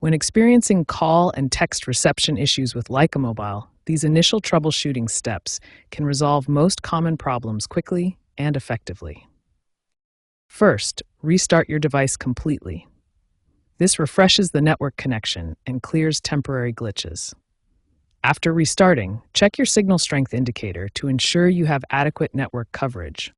When experiencing call and text reception issues with Lycamobile, these initial troubleshooting steps can resolve most common problems quickly and effectively. First, restart your device completely. This refreshes the network connection and clears temporary glitches. After restarting, check your signal strength indicator to ensure you have adequate network coverage.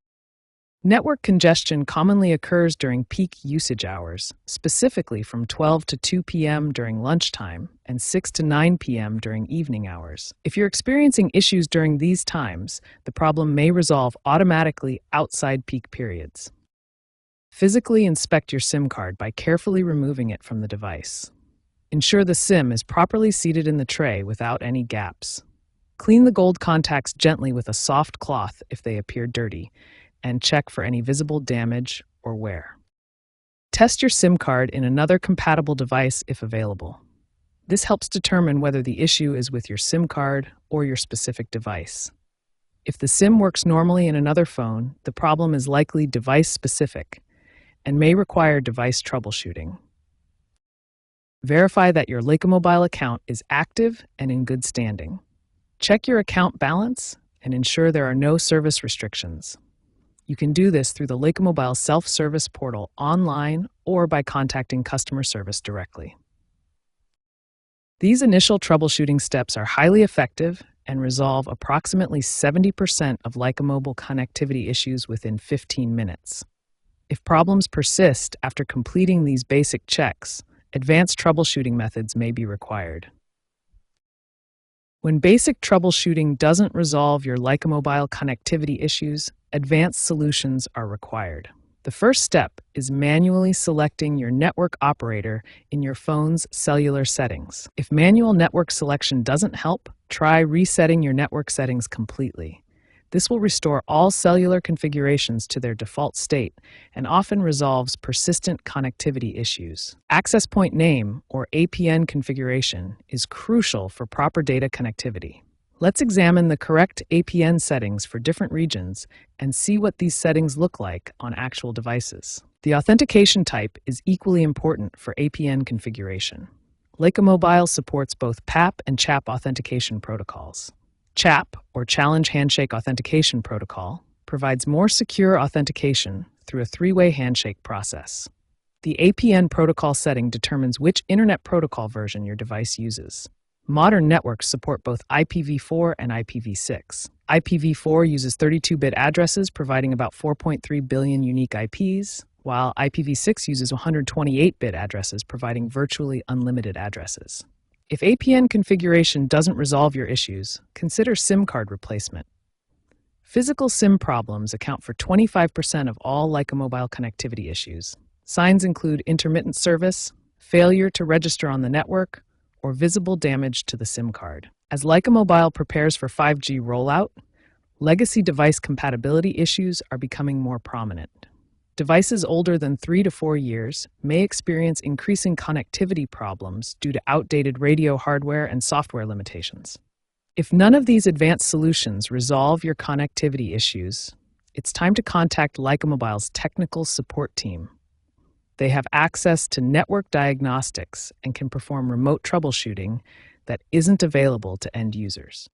Network congestion commonly occurs during peak usage hours, specifically from 12 to 2 p.m. during lunchtime and 6 to 9 p.m. during evening hours. If you're experiencing issues during these times, the problem may resolve automatically outside peak periods. Physically inspect your SIM card by carefully removing it from the device. Ensure the SIM is properly seated in the tray without any gaps. Clean the gold contacts gently with a soft cloth if they appear dirty, and check for any visible damage or wear. Test your SIM card in another compatible device if available. This helps determine whether the issue is with your SIM card or your specific device. If the SIM works normally in another phone, the problem is likely device-specific and may require device troubleshooting. Verify that your Lycamobile account is active and in good standing. Check your account balance and ensure there are no service restrictions. You can do this through the Lycamobile self-service portal online or by contacting customer service directly. These initial troubleshooting steps are highly effective and resolve approximately 70% of Lycamobile connectivity issues within 15 minutes. If problems persist after completing these basic checks, advanced troubleshooting methods may be required. When basic troubleshooting doesn't resolve your Lycamobile connectivity issues, advanced solutions are required. The first step is manually selecting your network operator in your phone's cellular settings. If manual network selection doesn't help, try resetting your network settings completely. This will restore all cellular configurations to their default state and often resolves persistent connectivity issues. Access point name, or APN configuration, is crucial for proper data connectivity. Let's examine the correct APN settings for different regions and see what these settings look like on actual devices. The authentication type is equally important for APN configuration. Lycamobile supports both PAP and CHAP authentication protocols. CHAP, or Challenge Handshake Authentication Protocol, provides more secure authentication through a three-way handshake process. The APN protocol setting determines which Internet Protocol version your device uses. Modern networks support both IPv4 and IPv6. IPv4 uses 32-bit addresses, providing about 4.3 billion unique IPs, while IPv6 uses 128-bit addresses, providing virtually unlimited addresses. If APN configuration doesn't resolve your issues, consider SIM card replacement. Physical SIM problems account for 25% of all Lycamobile connectivity issues. Signs include intermittent service, failure to register on the network, or visible damage to the SIM card. As Lycamobile prepares for 5G rollout, legacy device compatibility issues are becoming more prominent. Devices older than 3 to 4 years may experience increasing connectivity problems due to outdated radio hardware and software limitations. If none of these advanced solutions resolve your connectivity issues, it's time to contact Lycamobile's technical support team. They have access to network diagnostics and can perform remote troubleshooting that isn't available to end users.